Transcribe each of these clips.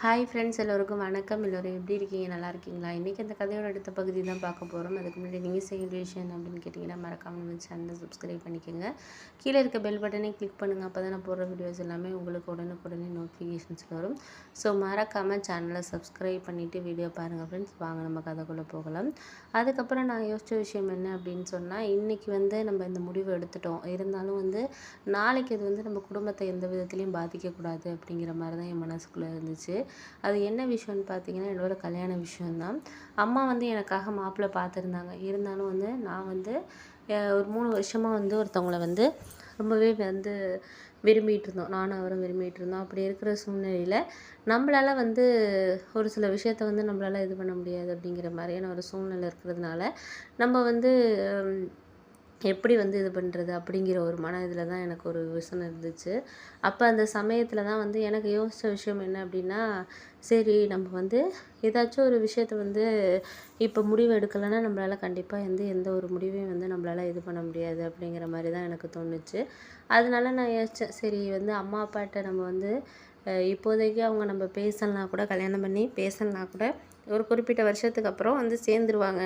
Hi friends, எல்லோருக்கும் வணக்கம். எல்லோரும் எப்படி இருக்கீங்க? நல்லா இருக்கீங்களா? இன்றைக்கி அந்த கதையோட அடுத்த பகுதி தான் பார்க்க போகிறோம். அதுக்கு முன்னாடி நீங்கள் செய்ய வேண்டிய விஷயம் அப்படின்னு கேட்டிங்கன்னா, மறக்காமல் நம்ம சேனலை சப்ஸ்கிரைப் பண்ணிக்கோங்க. கீழே இருக்க பெல் பட்டனை கிளிக் பண்ணுங்கள். அப்போ தான் நான் போடுற வீடியோஸ் எல்லாமே உங்களுக்கு உடனுக்குடனே நோட்டிஃபிகேஷன்ஸ் வரும். ஸோ மறக்காமல் சேனலை சப்ஸ்கிரைப் பண்ணிவிட்டு வீடியோ பாருங்கள் ஃப்ரெண்ட்ஸ். வாங்க நம்ம கதைக்குள்ளே போகலாம். அதுக்கப்புறம் நான் யோசித்த விஷயம் என்ன அப்படின்னு சொன்னால், இன்றைக்கி நம்ம இந்த முடிவு எடுத்துட்டோம். இருந்தாலும் நாளைக்கு இது நம்ம குடும்பத்தை எந்த விதத்துலையும் பாதிக்கக்கூடாது அப்படிங்கிற மாதிரி தான் என் மனசுக்குள்ளே இருந்துச்சு. அது என்ன விஷயம்னு பார்த்தீங்கன்னா, என்னோட கல்யாண விஷயந்தான். அம்மா எனக்காக மாப்பிள்ளை பார்த்துருந்தாங்க. இருந்தாலும் நான் ஒரு 3 வருஷமாக ஒருத்தவங்கள ரொம்பவே விரும்பிகிட்டு இருந்தோம். நானும் அவரும் விரும்பிகிட்டு இருந்தோம். அப்படி இருக்கிற சூழ்நிலையில் நம்மளால ஒரு சில விஷயத்த நம்மளால இது பண்ண முடியாது அப்படிங்கிற மாதிரியான ஒரு சூழ்நிலை இருக்கிறதுனால, நம்ம எப்படி இது பண்ணுறது அப்படிங்கிற ஒரு மன இதில் தான் எனக்கு ஒரு யோசனை இருந்துச்சு. அப்போ அந்த சமயத்தில் தான் எனக்கு யோசித்த விஷயம் என்ன அப்படின்னா, சரி நம்ம ஏதாச்சும் ஒரு விஷயத்த இப்போ முடிவு எடுக்கலைன்னா நம்மளால் கண்டிப்பாக எந்த ஒரு முடிவையும் நம்மளால் இது பண்ண முடியாது அப்படிங்கிற மாதிரி தான் எனக்கு தோணுச்சு. அதனால நான் யோசித்தேன், சரி அம்மா அப்பாட்ட நம்ம இப்போதைக்கு அவங்க நம்ம பேசலைனா கூட, கல்யாணம் பண்ணி பேசலைனா கூட ஒரு குறிப்பிட்ட வருஷத்துக்கு அப்புறம் சேர்ந்துருவாங்க.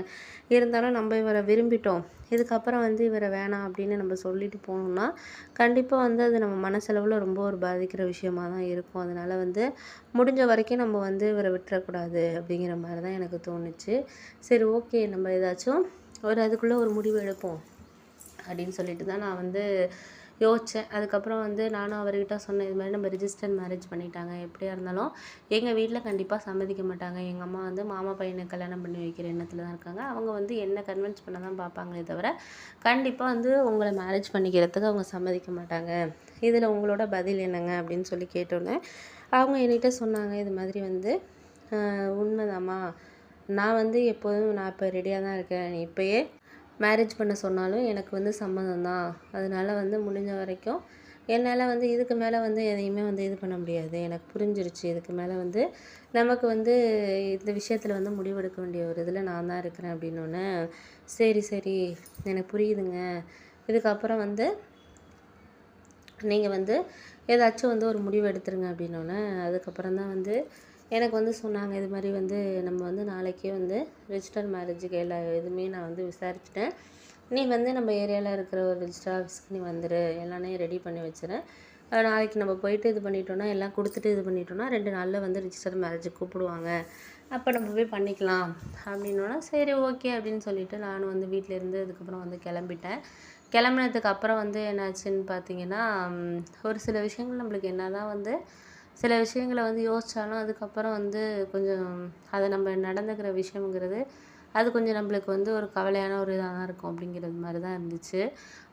இருந்தாலும் நம்ம இவரை விரும்பிட்டோம், இதுக்கப்புறம் இவரை வேணாம் அப்படின்னு நம்ம சொல்லிட்டு போனோம்னா கண்டிப்பாக அது நம்ம மனசளவில் ரொம்ப ஒரு பாதிக்கிற விஷயமா தான் இருக்கும். அதனால் முடிஞ்ச வரைக்கும் நம்ம இவரை விட்டுறக்கூடாது அப்படிங்கிற மாதிரி தான் எனக்கு தோணுச்சு. சரி, ஓகே, நம்ம ஏதாச்சும் அதுக்குள்ளே ஒரு முடிவு எடுப்போம் அப்படின்னு சொல்லிட்டு தான் நான் யோசித்தேன். அதுக்கப்புறம் நானும் அவர்கிட்ட சொன்னேன், இது மாதிரி நம்ம ரிஜிஸ்டர் மேரேஜ் பண்ணிட்டாங்க, எப்படியா இருந்தாலும் எங்கள் வீட்டில் கண்டிப்பாக சம்மதிக்க மாட்டாங்க. எங்கள் அம்மா மாமா பையனை கல்யாணம் பண்ணி வைக்கிற எண்ணத்தில் தான் இருக்காங்க. அவங்க என்ன கன்வின்ஸ் பண்ண தான் பார்ப்பாங்களே தவிர கண்டிப்பாக உங்களை மேரேஜ் பண்ணிக்கிறதுக்கு அவங்க சம்மதிக்க மாட்டாங்க. இதில் உங்களோட பதில் என்னங்க அப்படின்னு சொல்லி கேட்டோன்னே அவங்க என்கிட்ட சொன்னாங்க, இது மாதிரி உண்மைதாம்மா, நான் எப்போதும் நான் இப்போ ரெடியாக தான் இருக்கேன். நீ இப்போயே மேரேஜ் பண்ண சொன்னாலும் எனக்கு சம்மதம் தான். அதனால் முடிஞ்ச வரைக்கும் என்னால் இதுக்கு மேலே எதையுமே இது பண்ண முடியாது. எனக்கு புரிஞ்சிருச்சு. இதுக்கு மேலே நமக்கு இந்த விஷயத்தில் முடிவெடுக்க வேண்டிய ஒரு இதில் நான் தான் இருக்கிறேன் அப்படின்னோடனே, சரி சரி, எனக்கு புரியுதுங்க. இதுக்கப்புறம் நீங்கள் ஏதாச்சும் ஒரு முடிவு எடுத்துருங்க அப்படின்னோடனே, அதுக்கப்புறம் தான் எனக்கு சொன்னாங்க, இது மாதிரி நம்ம நாளைக்கே ரிஜிஸ்டர் மேரேஜுக்கு எல்லா இதுவுமே நான் விசாரிச்சுட்டேன். நீ நம்ம ஏரியாவில் இருக்கிற ஒரு ரிஜிஸ்டர் ஆஃபீஸ்க்கு நீ வந்துடு, எல்லாமே ரெடி பண்ணி வச்சுறேன். நாளைக்கு நம்ம போயிட்டு இது பண்ணிட்டோன்னா, எல்லாம் கொடுத்துட்டு இது பண்ணிட்டோன்னா 2 நாளில் ரிஜிஸ்டர் மேரேஜுக்கு கூப்பிடுவாங்க. அப்போ நம்ம போய் பண்ணிக்கலாம் அப்படின்னோன்னா, சரி ஓகே அப்படின்னு சொல்லிவிட்டு நானும் வீட்டிலேருந்து அதுக்கப்புறம் கிளம்பிட்டேன். கிளம்புனதுக்கு அப்புறம் என்னாச்சுன்னு பார்த்தீங்கன்னா, ஒரு சில விஷயங்கள் நம்மளுக்கு என்ன தான் சில விஷயங்களை யோசித்தாலும் அதுக்கப்புறம் கொஞ்சம் அதை நம்ம நடந்துக்கிற விஷயங்கிறது அது கொஞ்சம் நம்மளுக்கு ஒரு கவலையான ஒரு இதாக தான் இருக்கும் அப்படிங்கிறது மாதிரி தான் இருந்துச்சு.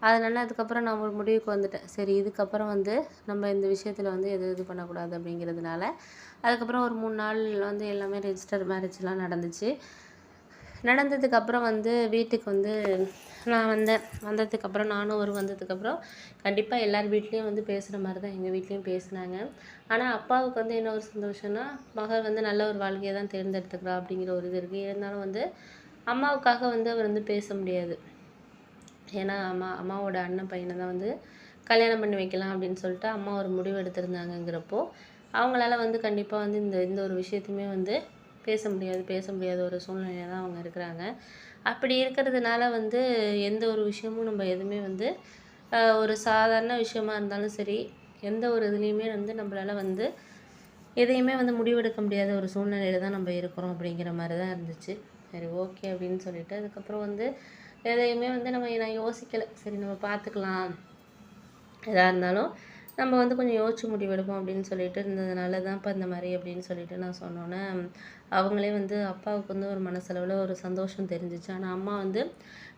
அதனால் அதுக்கப்புறம் நான் ஒரு முடிவுக்கு வந்துட்டேன். சரி, இதுக்கப்புறம் நம்ம இந்த விஷயத்தில் இது பண்ணக்கூடாது அப்படிங்கிறதுனால அதுக்கப்புறம் ஒரு 3 நாள் எல்லாமே ரெஜிஸ்டர் மேரேஜ்லாம் நடந்துச்சு. நடந்ததுக்கப்புறம் வீட்டுக்கு நான் வந்ததுக்கப்புறம் நானும் அவரும் வந்ததுக்கப்புறம் கண்டிப்பாக எல்லார் வீட்லேயும் பேசுகிற மாதிரி தான் எங்கள் வீட்லேயும் பேசினாங்க. ஆனால் அப்பாவுக்கு என்ன ஒரு சந்தோஷம்னா, மகள் நல்ல ஒரு வாழ்க்கையை தான் தேர்ந்தெடுத்துக்கிறா அப்படிங்கிற ஒரு இது இருக்குது. இருந்தாலும் அம்மாவுக்காக அவர் பேச முடியாது. ஏன்னா அம்மாவோட அண்ணன் பையனை தான் கல்யாணம் பண்ணி வைக்கலாம் அப்படின்னு சொல்லிட்டு அம்மா ஒரு முடிவு எடுத்திருந்தாங்கங்கிறப்போ அவங்களால கண்டிப்பாக இந்த இந்த ஒரு விஷயத்தையுமே பேச முடியாத ஒரு சூழ்நிலையில் தான் அவங்க இருக்கிறாங்க. அப்படி இருக்கிறதுனால எந்த ஒரு விஷயமும் நம்ம எதுவுமே ஒரு சாதாரண விஷயமா இருந்தாலும் சரி, எந்த ஒரு இதுலேயுமே நம்மளால் எதையுமே முடிவெடுக்க முடியாத ஒரு சூழ்நிலையில் தான் நம்ம இருக்கிறோம் அப்படிங்கிற மாதிரி தான் இருந்துச்சு. சரி, ஓகே அப்படின்னு சொல்லிவிட்டு அதுக்கப்புறம் எதையுமே நான் யோசிக்கலை. சரி, நம்ம பார்த்துக்கலாம், எதாக இருந்தாலும் நம்ம கொஞ்சம் யோசிச்சு முடிவெடுப்போம் அப்படின்னு சொல்லிட்டு இருந்ததுனால தான் இப்போ இந்த மாதிரி அப்படின்னு சொல்லிட்டு நான் சொன்னோன்னே அவங்களே அப்பாவுக்கு ஒரு மனசளவில் ஒரு சந்தோஷம் தெரிஞ்சிச்சு. ஆனால் அம்மா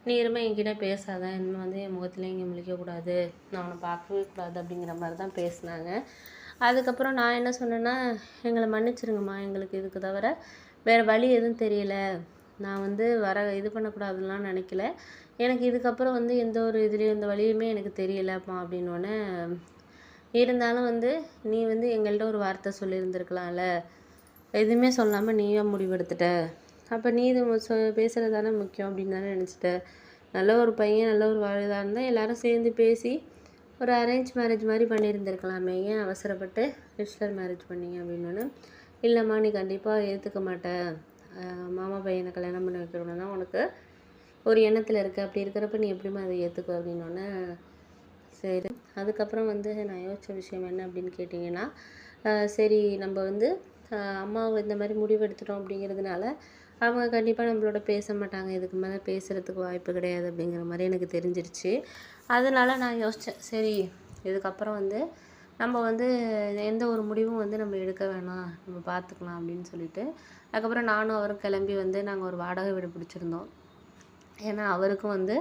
நீ இருமே என்கிட்ட பேசாத, இன்னும் என் முகத்துலேயும் இங்கே முழிக்கக்கூடாது, நான் அவனை பார்க்கவே கூடாது அப்படிங்கிற மாதிரி தான் பேசினாங்க. அதுக்கப்புறம் நான் என்ன சொன்னேன்னா, எங்களை மன்னிச்சிருங்கம்மா, எங்களுக்கு இதுக்கு தவிர வேறு வழி எதுவும் தெரியல, நான் இது பண்ணக்கூடாதுலாம் நினைக்கல, எனக்கு இதுக்கப்புறம் எந்த ஒரு இதுலேயும் எந்த வழியுமே எனக்கு தெரியலப்பா அப்படின்னோடனே, இருந்தாலும் நீ எங்கள்கிட்ட ஒரு வார்த்தை சொல்லியிருந்துருக்கலாம்ல, எதுவுமே சொல்லாமல் நீயே முடிவெடுத்துட்ட, அப்போ நீ இது பேசுகிறது தானே முக்கியம் அப்படின்னு தானே நினச்சிட்ட, நல்ல ஒரு பையன் நல்ல ஒரு வாழ்தாக இருந்தால் எல்லோரும் சேர்ந்து பேசி ஒரு அரேஞ்ச் மேரேஜ் மாதிரி பண்ணியிருந்துருக்கலாமே, ஏன் அவசரப்பட்டு ரிஜிஸ்டர் மேரேஜ் பண்ணீங்க அப்படின்னோடனே, இல்லைம்மா நீ கண்டிப்பாக ஏற்றுக்க மாட்ட, மாமா பையனை கல்யாணம் பண்ணி வைக்கணும்னா உனக்கு ஒரு எண்ணத்தில் இருக்க, அப்படி இருக்கிறப்ப நீ எப்படிம்மா அதை ஏற்றுக்குவ அப்படின்னோடனே சரி. அதுக்கப்புறம் வந்து நான் யோசித்த விஷயம் என்ன அப்படின்னு கேட்டிங்கன்னா, சரி நம்ம வந்து அம்மா இந்த மாதிரி முடிவு எடுத்துட்டோம் அப்படிங்கிறதுனால அவங்க கண்டிப்பாக நம்மளோட பேச மாட்டாங்க, இதுக்கு மேலே பேசுகிறதுக்கு வாய்ப்பு கிடையாது அப்படிங்கிற மாதிரி எனக்கு தெரிஞ்சிருச்சு. அதனால நான் யோசித்தேன், சரி இதுக்கப்புறம் வந்து நம்ம வந்து எந்த ஒரு முடிவும் வந்து நம்ம எடுக்க வேணாம், நம்ம பார்த்துக்கலாம் அப்படின்னு சொல்லிட்டு அதுக்கப்புறம் நானும் அவரும் கிளம்பி வந்து நாங்கள் ஒரு வாடகை வீடு பிடிச்சிருந்தோம். ஏன்னா அவருக்கும் வந்து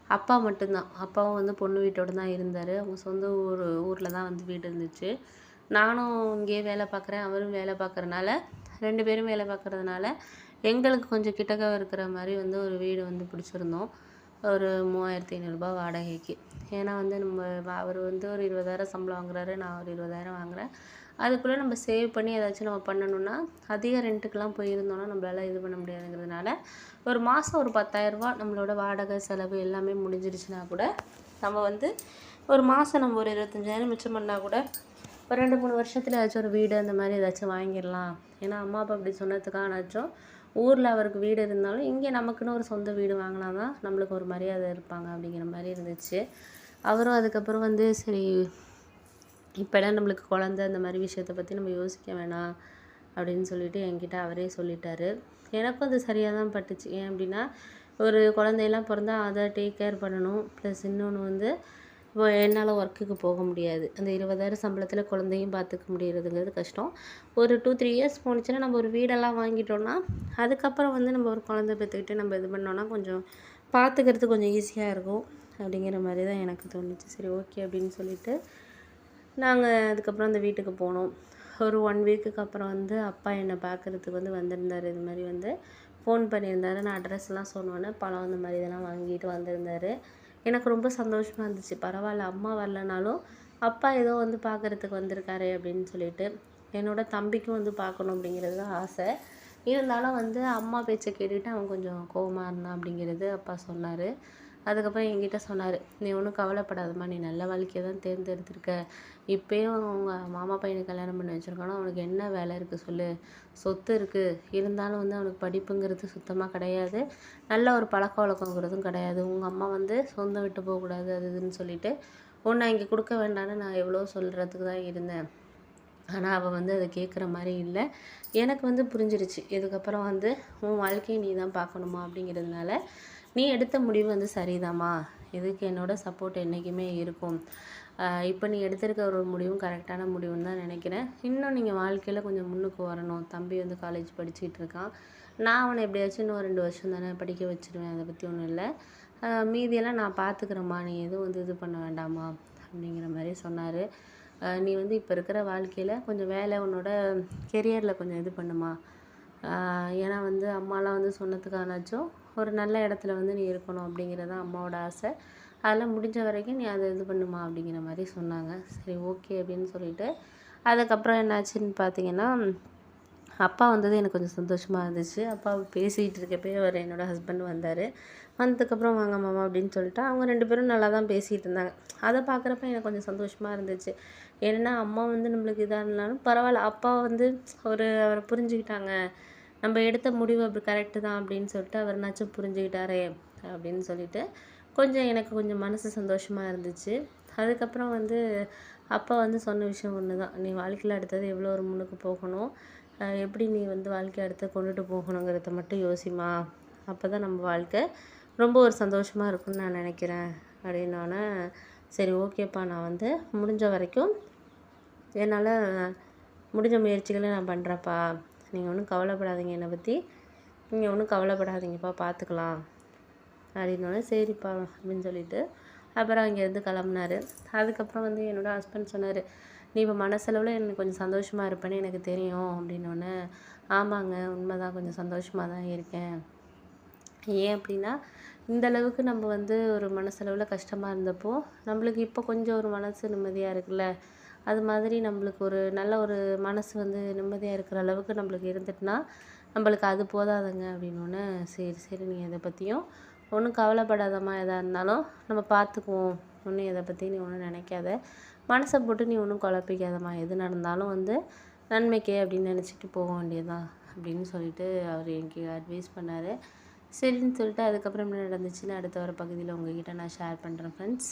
அப்பா மட்டும்தான், அப்பாவும் வந்து பொண்ணு வீட்டோடு தான் இருந்தார். அவங்க சொந்த ஊரில் தான் வந்து வீடு இருந்துச்சு. நானும் இங்கேயே வேலை பார்க்குறேன், அவரும் வேலை பார்க்குறனால 2 பேரும் வேலை பார்க்குறதுனால எங்களுக்கு கொஞ்சம் கிட்டக்க இருக்கிற மாதிரி வந்து ஒரு வீடு வந்து பிடிச்சிருந்தோம். ஒரு 3500 வாடகைக்கு. ஏன்னா வந்து அவர் வந்து ஒரு 20,000 சம்பளம் வாங்குறாரு, நான் ஒரு 20,000 வாங்குறேன். அதுக்குள்ளே நம்ம சேவ் பண்ணி ஏதாச்சும் நம்ம பண்ணணும்னா அதிக ரெண்ட்டுக்கெலாம் போயிருந்தோம்னா நம்மளால இது பண்ண முடியாதுங்கிறதுனால ஒரு மாதம் ஒரு 10,000 நம்மளோட வாடகை செலவு எல்லாமே முடிஞ்சிருச்சுன்னா கூட நம்ம வந்து ஒரு மாதம் நம்ம ஒரு 25,000 மிச்சம் பண்ணால் கூட ஒரு 2-3 வருஷத்துல ஏதாச்சும் ஒரு வீடு அந்த மாதிரி ஏதாச்சும் வாங்கிடலாம். ஏன்னா அம்மா அப்பா அப்படி சொன்னதுக்கானாச்சும் ஊரில் அவருக்கு வீடு இருந்தாலும் இங்கே நமக்குன்னு ஒரு சொந்த வீடு வாங்கினா தான் நம்மளுக்கு ஒரு மரியாதை இருப்பாங்க அப்படிங்கிற மாதிரி இருந்துச்சு. அவரும் அதுக்கப்புறம் வந்து சரி இப்போலாம் நம்மளுக்கு குழந்த அந்த மாதிரி விஷயத்தை பற்றி நம்ம யோசிக்க வேணாம் அப்படின்னு சொல்லிட்டு என்கிட்ட அவரே சொல்லிட்டாரு. எனக்கும் அது சரியாக தான் பட்டுச்சு. ஏன் அப்படின்னா ஒரு குழந்தையெல்லாம் பிறந்தா அதை டேக் கேர் பண்ணணும். ப்ளஸ் இன்னொன்று வந்து இப்போ என்னால் ஒர்க்குக்கு போக முடியாது. அந்த 20,000 சம்பளத்தில் குழந்தையும் பார்த்துக்க முடியறதுங்கிறது கஷ்டம். ஒரு 2-3 இயர்ஸ் போணுச்சுன்னா நம்ம ஒரு வீடெல்லாம் வாங்கிட்டோம்னா அதுக்கப்புறம் வந்து நம்ம ஒரு குழந்தை பெற்றுக்கிட்டு நம்ம இது பண்ணோன்னா கொஞ்சம் பார்த்துக்கிறது கொஞ்சம் ஈஸியாக இருக்கும் அப்படிங்கிற மாதிரி தான் எனக்கு தோணுச்சு. சரி ஓகே அப்படின்னு சொல்லிட்டு நாங்கள் அதுக்கப்புறம் அந்த வீட்டுக்கு போனோம். ஒரு 1 வீக்குக்கு அப்புறம் வந்து அப்பா என்னை பார்க்குறதுக்கு வந்து வந்திருந்தார். இது மாதிரி வந்து ஃபோன் பண்ணியிருந்தாரு. நான் அட்ரஸ்லாம் சொன்னோன்னே பழம் அந்த மாதிரி இதெல்லாம் வாங்கிட்டு வந்திருந்தார். எனக்கு ரொம்ப சந்தோஷமாக இருந்துச்சு. பரவாயில்ல அம்மா வரலனாலும் அப்பா ஏதோ வந்து பார்க்குறதுக்கு வந்திருக்காரு அப்படின்னு சொல்லிட்டு. என்னோட தம்பிக்கும் வந்து பார்க்கணும் அப்படிங்கிறது தான் ஆசை. இருந்தாலும் வந்து அம்மா பேச்சை கேட்டுக்கிட்டு அவன் கொஞ்சம் கோவமாக இருந்தான் அப்படிங்கிறது அப்பா சொன்னார். அதுக்கப்புறம் என்கிட்ட சொன்னார், நீ ஒன்றும் கவலைப்படாதம்மா, நீ நல்ல வாழ்க்கையை தான் தேர்ந்தெடுத்திருக்க. இப்போயும் அவங்க மாமா பையனுக்கு கல்யாணம் பண்ணி வச்சுருக்கானா அவனுக்கு என்ன வேலை இருக்குது சொல்லு, சொத்து இருக்குது. இருந்தாலும் வந்து அவனுக்கு படிப்புங்கிறது சுத்தமாக கிடையாது, நல்ல ஒரு பழக்க வழக்கங்கிறதும் கிடையாது. உங்கள் அம்மா வந்து சொந்தம் விட்டு போகக்கூடாது அது இதுன்னு சொல்லிட்டு உன்னை இங்கே கொடுக்க வேண்டான்னு நான் எவ்வளோ சொல்கிறதுக்கு தான் இருந்தேன். ஆனால் அவள் வந்து அதை கேட்குற மாதிரி இல்லை. எனக்கு வந்து புரிஞ்சிருச்சு, இதுக்கப்புறம் வந்து உன் வாழ்க்கையை நீ தான் பார்க்கணுமா அப்படிங்கிறதுனால நீ எடுத்த முடிவு வந்து சரிதாம்மா, இதுக்கு என்னோட சப்போர்ட் என்றைக்குமே இருக்கும். இப்போ நீ எடுத்திருக்க ஒரு முடிவும் கரெக்டான முடிவுன்னு தான் நினைக்கிறேன். இன்னும் நீங்கள் வாழ்க்கையில் கொஞ்சம் முன்னுக்கு வரணும். தம்பி வந்து காலேஜ் படிச்சுக்கிட்டு இருக்கான். நான் அவனை எப்படியாச்சும் இன்னும் 2 வருஷம் தானே படிக்க வச்சுருவேன், அதை பற்றி ஒன்றும் இல்லை. மீதியெல்லாம் நான் பார்த்துக்கிறேம்மா, நீ எதுவும் வந்து இது பண்ண வேண்டாமா அப்படிங்கிற மாதிரி சொன்னார். நீ வந்து இப்போ இருக்கிற வாழ்க்கையில் கொஞ்சம் வேலை உன்னோட கெரியரில் கொஞ்சம் இது பண்ணுமா, ஏன்னா வந்து அம்மாலாம் வந்து சொன்னதுக்கானாச்சும் ஒரு நல்ல இடத்துல வந்து நீ இருக்கணும் அப்படிங்கிறது தான் அம்மாவோட ஆசை. அதெல்லாம் முடிஞ்ச வரைக்கும் நீ அதை இது பண்ணுமா அப்படிங்கிற மாதிரி சொன்னாங்க. சரி ஓகே அப்படின்னு சொல்லிட்டு அதுக்கப்புறம் என்னாச்சுன்னு பார்த்தீங்கன்னா அப்பா வந்தது எனக்கு கொஞ்சம் சந்தோஷமாக இருந்துச்சு. அப்பா பேசிகிட்டு இருக்கப்பே அவர் என்னோடய ஹஸ்பண்ட் வந்தார். வந்ததுக்கப்புறம் வாங்க மாமா அப்படின்னு சொல்லிட்டு அவங்க 2 பேரும் நல்லா தான் பேசிகிட்டு இருந்தாங்க. அதை பார்க்குறப்ப எனக்கு கொஞ்சம் சந்தோஷமாக இருந்துச்சு. ஏன்னா அம்மா வந்து நம்மளுக்கு இதாக இருந்தாலும் பரவாயில்ல, அப்பா வந்து அவரை புரிஞ்சுக்கிட்டாங்க, நம்ம எடுத்த முடிவு அப்படி கரெக்டு தான் அப்படின்னு சொல்லிட்டு அவர்னாச்சும் புரிஞ்சுக்கிட்டாரே அப்படின்னு சொல்லிட்டு கொஞ்சம் எனக்கு கொஞ்சம் மனசு சந்தோஷமாக இருந்துச்சு. அதுக்கப்புறம் வந்து அப்பா வந்து சொன்ன விஷயம் ஒன்று தான், நீ வாழ்க்கையில் அடுத்தது எவ்வளோ ஒரு முன்னுக்கு போகணும், எப்படி நீ வந்து வாழ்க்கையை அடுத்து கொண்டுட்டு போகணுங்கிறத மட்டும் யோசிமா, அப்போ தான் நம்ம வாழ்க்கை ரொம்ப ஒரு சந்தோஷமாக இருக்கும்னு நான் நினைக்கிறேன் அப்படின்னோடனே சரி ஓகேப்பா, நான் வந்து முடிஞ்ச வரைக்கும் என்னால் முடிஞ்ச முயற்சிகளை நான் பண்ணுறேன்ப்பா, நீங்கள் ஒன்றும் கவலைப்படாதீங்க, என்னை பற்றி நீங்கள் ஒன்றும் கவலைப்படாதீங்கப்பா, பார்த்துக்கலாம் அப்படின்னோடனே சரிப்பா அப்படின்னு சொல்லிட்டு அப்புறம் அங்கேருந்து கிளம்புனாரு. அதுக்கப்புறம் வந்து என்னோடய ஹஸ்பண்ட் சொன்னார், நீ இப்போ மனசளவில் எனக்கு கொஞ்சம் சந்தோஷமாக இருப்பேன்னு எனக்கு தெரியும் அப்படின்னோடனே ஆமாங்க உண்மைதான், கொஞ்சம் சந்தோஷமாக தான் இருக்கேன். ஏன் அப்படின்னா இந்தளவுக்கு நம்ம வந்து ஒரு மனசளவில் கஷ்டமாக இருந்தப்போ நம்மளுக்கு இப்போ கொஞ்சம் ஒரு மனசு நிம்மதியாக இருக்குல்ல, அது மாதிரி நம்மளுக்கு ஒரு நல்ல ஒரு மனசு வந்து நிம்மதியாக இருக்கிற அளவுக்கு நம்மளுக்கு இருந்துட்டுனா நம்மளுக்கு அது போதாதுங்க அப்படின்னோடனே சரி சரி நீ எதை பற்றியும் ஒன்றும் கவலைப்படாதம்மா, எதாக இருந்தாலும் நம்ம பார்த்துக்குவோம், ஒன்றும் எதை பற்றி நீ ஒன்றும் நினைக்காத, மனசை போட்டு நீ ஒன்றும் குழப்பிக்காதம்மா, எது நடந்தாலும் வந்து நன்மைக்கே அப்படின்னு நினச்சிட்டு போக வேண்டியதுதான் அப்படின்னு சொல்லிட்டு அவர் எனக்கு அட்வைஸ் பண்ணார். சரின்னு சொல்லிட்டு அதுக்கப்புறம் என்ன நடந்துச்சுன்னு அடுத்த வர பகுதியில் உங்ககிட்ட நான் ஷேர் பண்ணுறேன் ஃப்ரெண்ட்ஸ்.